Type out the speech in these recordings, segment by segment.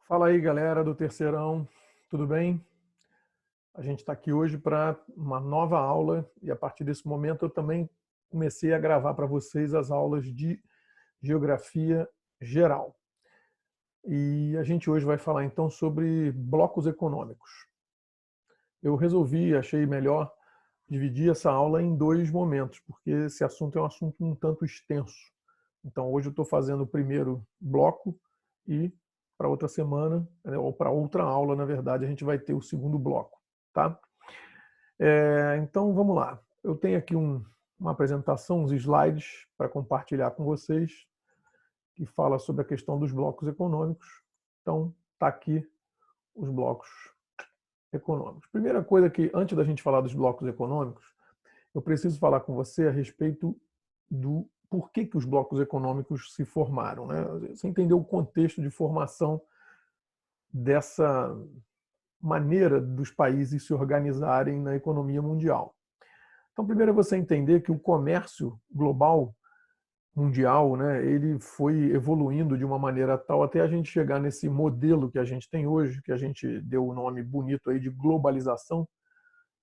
Fala aí, galera do Terceirão, tudo bem? A gente está aqui hoje para uma nova aula e a partir desse momento eu também comecei a gravar para vocês as aulas de Geografia Geral. E a gente hoje vai falar então sobre blocos econômicos. Eu resolvi, achei melhor dividir essa aula em dois momentos, porque esse assunto é um assunto um tanto extenso. Então hoje eu estou fazendo o primeiro bloco e para outra semana, né, ou para outra aula, na verdade, a gente vai ter o segundo bloco, tá? Então vamos lá. Eu tenho aqui uma apresentação, uns slides para compartilhar com vocês, que fala sobre a questão dos blocos econômicos. Então tá aqui os blocos econômicos. Primeira coisa que, antes da gente falar dos blocos econômicos, eu preciso falar com você a respeito do porquê que os blocos econômicos se formaram, né? Você entendeu o contexto de formação dessa maneira dos países se organizarem na economia mundial. Então, primeiro é você entender que o comércio global mundial, né, ele foi evoluindo de uma maneira tal até a gente chegar nesse modelo que a gente tem hoje, que a gente deu o nome bonito aí de globalização,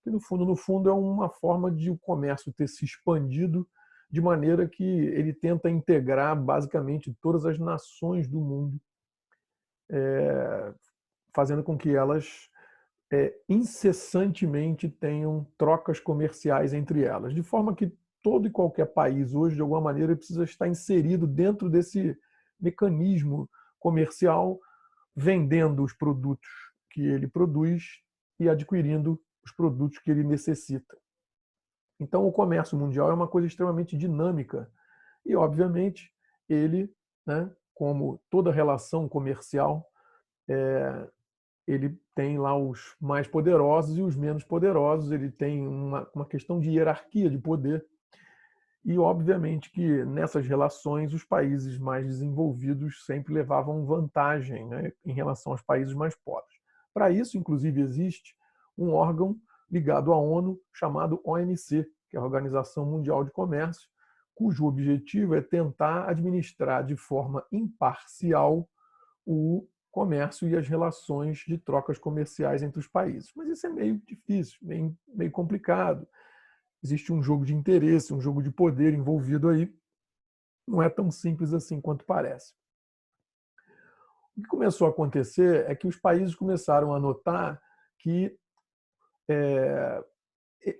que no fundo é uma forma de o comércio ter se expandido de maneira que ele tenta integrar basicamente todas as nações do mundo, fazendo com que elas incessantemente tenham trocas comerciais entre elas, de forma que todo e qualquer país hoje, de alguma maneira, precisa estar inserido dentro desse mecanismo comercial, vendendo os produtos que ele produz e adquirindo os produtos que ele necessita. Então, o comércio mundial é uma coisa extremamente dinâmica e, obviamente, ele, né, como toda relação comercial, ele tem lá os mais poderosos e os menos poderosos, ele tem uma questão de hierarquia de poder e, obviamente, que nessas relações os países mais desenvolvidos sempre levavam vantagem, né, em relação aos países mais pobres. Para isso, inclusive, existe um órgão ligado à ONU chamado OMC, que é a Organização Mundial de Comércio, cujo objetivo é tentar administrar de forma imparcial o comércio e as relações de trocas comerciais entre os países. Mas isso é meio difícil, meio complicado. Existe um jogo de interesse, um jogo de poder envolvido aí. Não é tão simples assim quanto parece. O que começou a acontecer é que os países começaram a notar que é,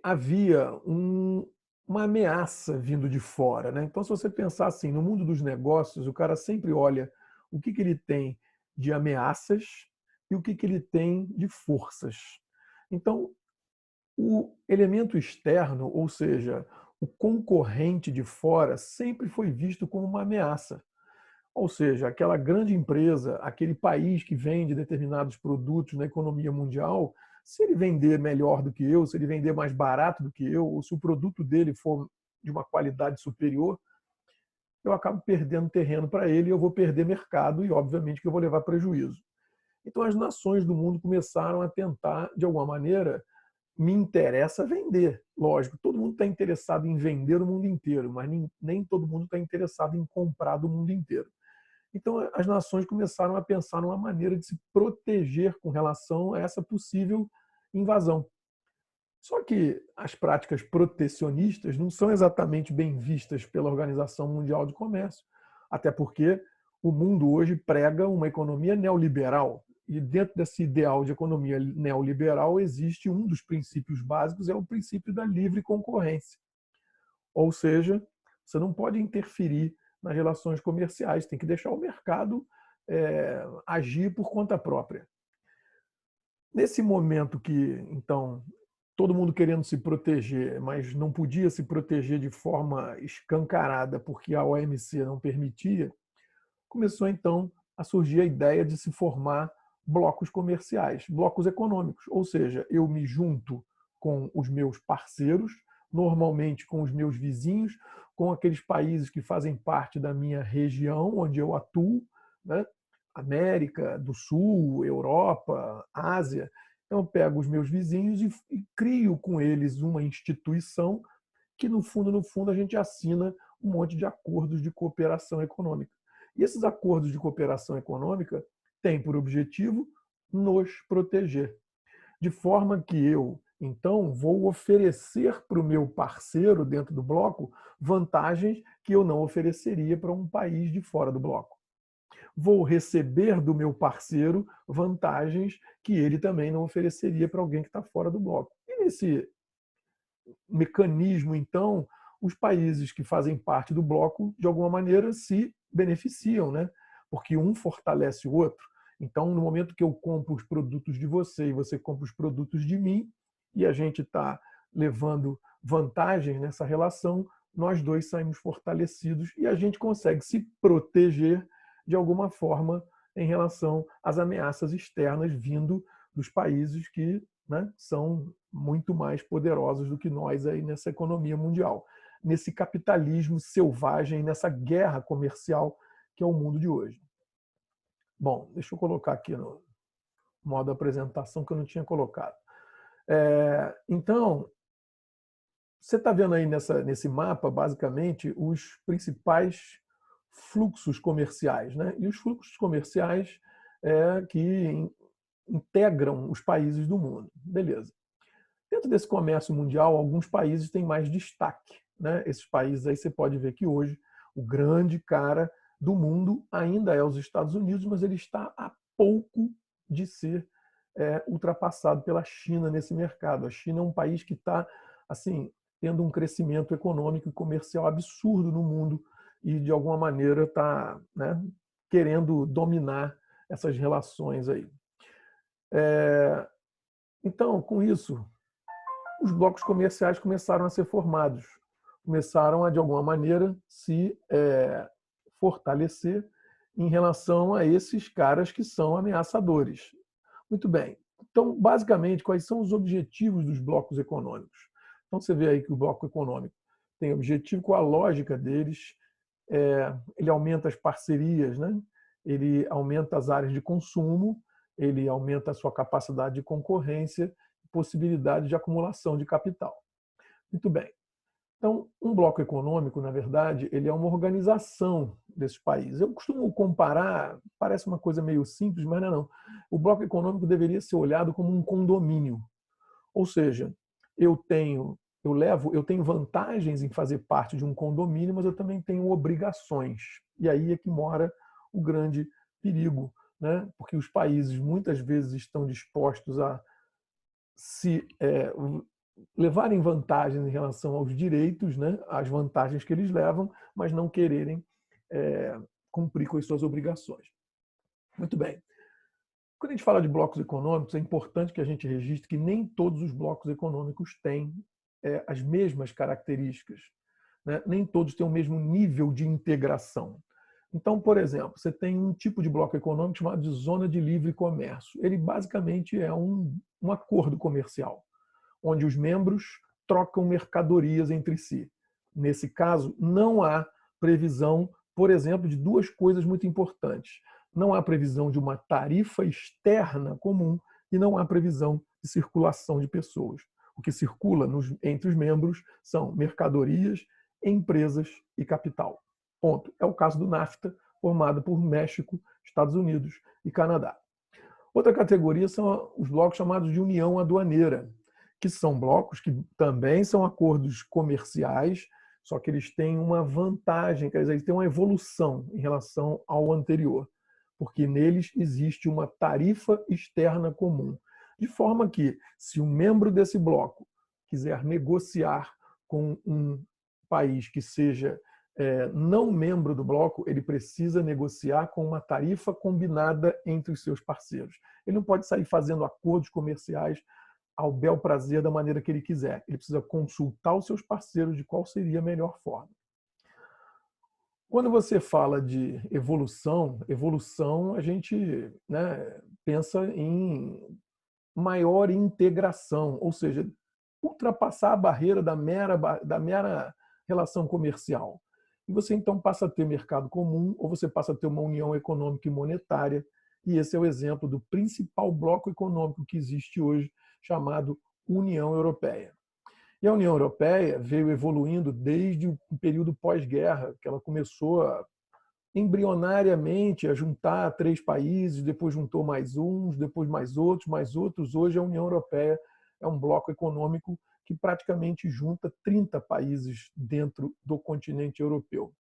havia uma ameaça vindo de fora, né? Então, se você pensar assim, no mundo dos negócios, o cara sempre olha o que ele tem de ameaças e o que ele tem de forças. Então, o elemento externo, ou seja, o concorrente de fora, sempre foi visto como uma ameaça. Ou seja, aquela grande empresa, aquele país que vende determinados produtos na economia mundial, se ele vender melhor do que eu, se ele vender mais barato do que eu, ou se o produto dele for de uma qualidade superior, eu acabo perdendo terreno para ele, eu vou perder mercado e, obviamente, que eu vou levar prejuízo. Então, as nações do mundo começaram a tentar, de alguma maneira, me interessa vender. Lógico, todo mundo está interessado em vender o mundo inteiro, mas nem todo mundo está interessado em comprar do mundo inteiro. Então, as nações começaram a pensar numa maneira de se proteger com relação a essa possível invasão. Só que as práticas protecionistas não são exatamente bem vistas pela Organização Mundial de Comércio, até porque o mundo hoje prega uma economia neoliberal. E dentro desse ideal de economia neoliberal existe um dos princípios básicos, é o princípio da livre concorrência. Ou seja, você não pode interferir nas relações comerciais, tem que deixar o mercado agir por conta própria. Nesse momento que, então, todo mundo querendo se proteger, mas não podia se proteger de forma escancarada porque a OMC não permitia, começou então a surgir a ideia de se formar blocos comerciais, blocos econômicos, ou seja, eu me junto com os meus parceiros, normalmente com os meus vizinhos, com aqueles países que fazem parte da minha região onde eu atuo, né? América do Sul, Europa, Ásia. Então, eu pego os meus vizinhos e crio com eles uma instituição que, no fundo, a gente assina um monte de acordos de cooperação econômica. E esses acordos de cooperação econômica tem por objetivo nos proteger. De forma que eu, então, vou oferecer para o meu parceiro dentro do bloco vantagens que eu não ofereceria para um país de fora do bloco. Vou receber do meu parceiro vantagens que ele também não ofereceria para alguém que está fora do bloco. E nesse mecanismo, então, os países que fazem parte do bloco, de alguma maneira, se beneficiam, né? Porque um fortalece o outro. Então, no momento que eu compro os produtos de você e você compra os produtos de mim, e a gente está levando vantagens nessa relação, nós dois saímos fortalecidos e a gente consegue se proteger de alguma forma em relação às ameaças externas vindo dos países que, né, são muito mais poderosos do que nós aí nessa economia mundial, nesse capitalismo selvagem, nessa guerra comercial que é o mundo de hoje. Bom, deixa eu colocar aqui no modo apresentação que eu não tinha colocado. Então, você está vendo aí nesse mapa, basicamente, os principais fluxos comerciais, né? E os fluxos comerciais que integram os países do mundo. Beleza. Dentro desse comércio mundial, alguns países têm mais destaque, né? Esses países aí você pode ver que hoje o grande cara do mundo ainda é os Estados Unidos, mas ele está a pouco de ser ultrapassado pela China nesse mercado. A China é um país que está assim tendo um crescimento econômico e comercial absurdo no mundo e de alguma maneira está, né, querendo dominar essas relações aí. Então, com isso, os blocos comerciais começaram a ser formados, começaram a, de alguma maneira, se fortalecer em relação a esses caras que são ameaçadores. Muito bem. Então, basicamente, quais são os objetivos dos blocos econômicos? Então, você vê aí que o bloco econômico tem objetivo com a lógica deles, ele aumenta as parcerias, né? Ele aumenta as áreas de consumo, ele aumenta a sua capacidade de concorrência, possibilidade de acumulação de capital. Muito bem. Então, um bloco econômico, na verdade, ele é uma organização desses países. Eu costumo comparar, parece uma coisa meio simples, mas não é não. O bloco econômico deveria ser olhado como um condomínio. Ou seja, eu tenho vantagens em fazer parte de um condomínio, mas eu também tenho obrigações. E aí é que mora o grande perigo, né? Porque os países muitas vezes estão dispostos a se levarem vantagens em relação aos direitos, né, às vantagens que eles levam, mas não quererem cumprir com as suas obrigações. Muito bem. Quando a gente fala de blocos econômicos, é importante que a gente registre que nem todos os blocos econômicos têm as mesmas características, né? Nem todos têm o mesmo nível de integração. Então, por exemplo, você tem um tipo de bloco econômico chamado de zona de livre comércio. Ele basicamente é um acordo comercial, onde os membros trocam mercadorias entre si. Nesse caso, não há previsão, por exemplo, de duas coisas muito importantes. Não há previsão de uma tarifa externa comum e não há previsão de circulação de pessoas. O que circula entre os membros são mercadorias, empresas e capital. Ponto. É o caso do NAFTA, formado por México, Estados Unidos e Canadá. Outra categoria são os blocos chamados de união aduaneira, que são blocos que também são acordos comerciais, só que eles têm uma vantagem, quer dizer, eles têm uma evolução em relação ao anterior, porque neles existe uma tarifa externa comum. De forma que, se um membro desse bloco quiser negociar com um país que seja não membro do bloco, ele precisa negociar com uma tarifa combinada entre os seus parceiros. Ele não pode sair fazendo acordos comerciais ao bel prazer da maneira que ele quiser. Ele precisa consultar os seus parceiros de qual seria a melhor forma. Quando você fala de evolução a gente, né, pensa em maior integração, ou seja, ultrapassar a barreira da mera relação comercial. E você então passa a ter mercado comum, ou você passa a ter uma união econômica e monetária, e esse é o exemplo do principal bloco econômico que existe hoje, chamado União Europeia. E a União Europeia veio evoluindo desde o período pós-guerra, que ela começou embrionariamente a juntar 3 países, depois juntou mais uns, depois mais outros, mais outros. Hoje a União Europeia é um bloco econômico que praticamente junta 30 países dentro do continente europeu.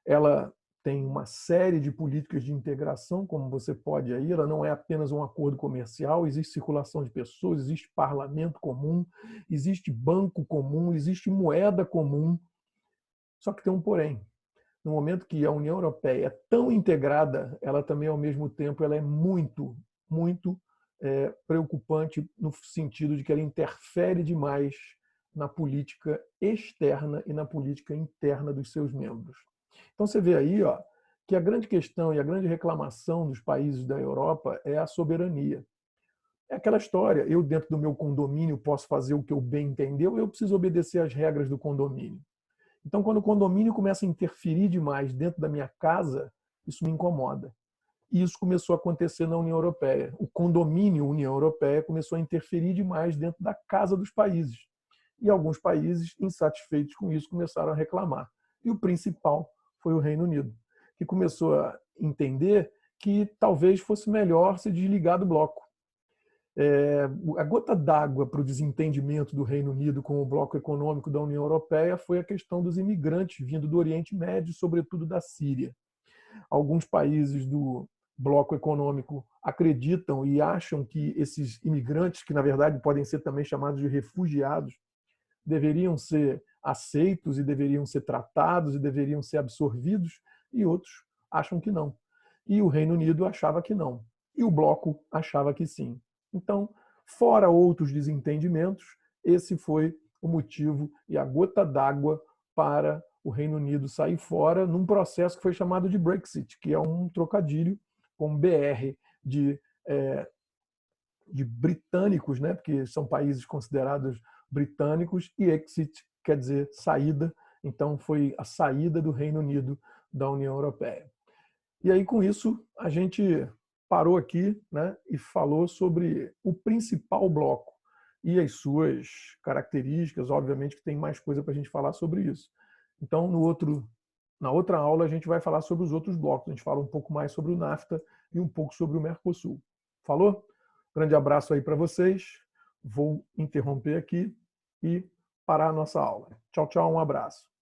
Ela tem uma série de políticas de integração, como você pode aí, ela não é apenas um acordo comercial, existe circulação de pessoas, existe parlamento comum, existe banco comum, existe moeda comum. Só que tem um porém. No momento que a União Europeia é tão integrada, ela também, ao mesmo tempo, ela é muito preocupante no sentido de que ela interfere demais na política externa e na política interna dos seus membros. Então você vê aí, ó, que a grande questão e a grande reclamação dos países da Europa é a soberania. É aquela história, eu dentro do meu condomínio posso fazer o que eu bem entender ou eu preciso obedecer às regras do condomínio? Então, quando o condomínio começa a interferir demais dentro da minha casa, isso me incomoda. E isso começou a acontecer na União Europeia. O condomínio União Europeia começou a interferir demais dentro da casa dos países. E alguns países, insatisfeitos com isso, começaram a reclamar. E o principal foi o Reino Unido, que começou a entender que talvez fosse melhor se desligar do bloco. A gota d'água para o desentendimento do Reino Unido com o bloco econômico da União Europeia foi a questão dos imigrantes vindo do Oriente Médio, sobretudo da Síria. Alguns países do bloco econômico acreditam e acham que esses imigrantes, que na verdade podem ser também chamados de refugiados, deveriam ser aceitos e deveriam ser tratados e deveriam ser absorvidos, e outros acham que não. E o Reino Unido achava que não. E o bloco achava que sim. Então, fora outros desentendimentos, esse foi o motivo e a gota d'água para o Reino Unido sair fora num processo que foi chamado de Brexit, que é um trocadilho com BR de britânicos, né? Porque são países considerados britânicos, e exit quer dizer saída. Então, foi a saída do Reino Unido da União Europeia. E aí, com isso, a gente parou aqui, né, e falou sobre o principal bloco e as suas características. Obviamente que tem mais coisa para a gente falar sobre isso. Então, na outra aula, a gente vai falar sobre os outros blocos. A gente fala um pouco mais sobre o NAFTA e um pouco sobre o Mercosul. Falou? Grande abraço aí para vocês. Vou interromper aqui e parar a nossa aula. Tchau, tchau, um abraço.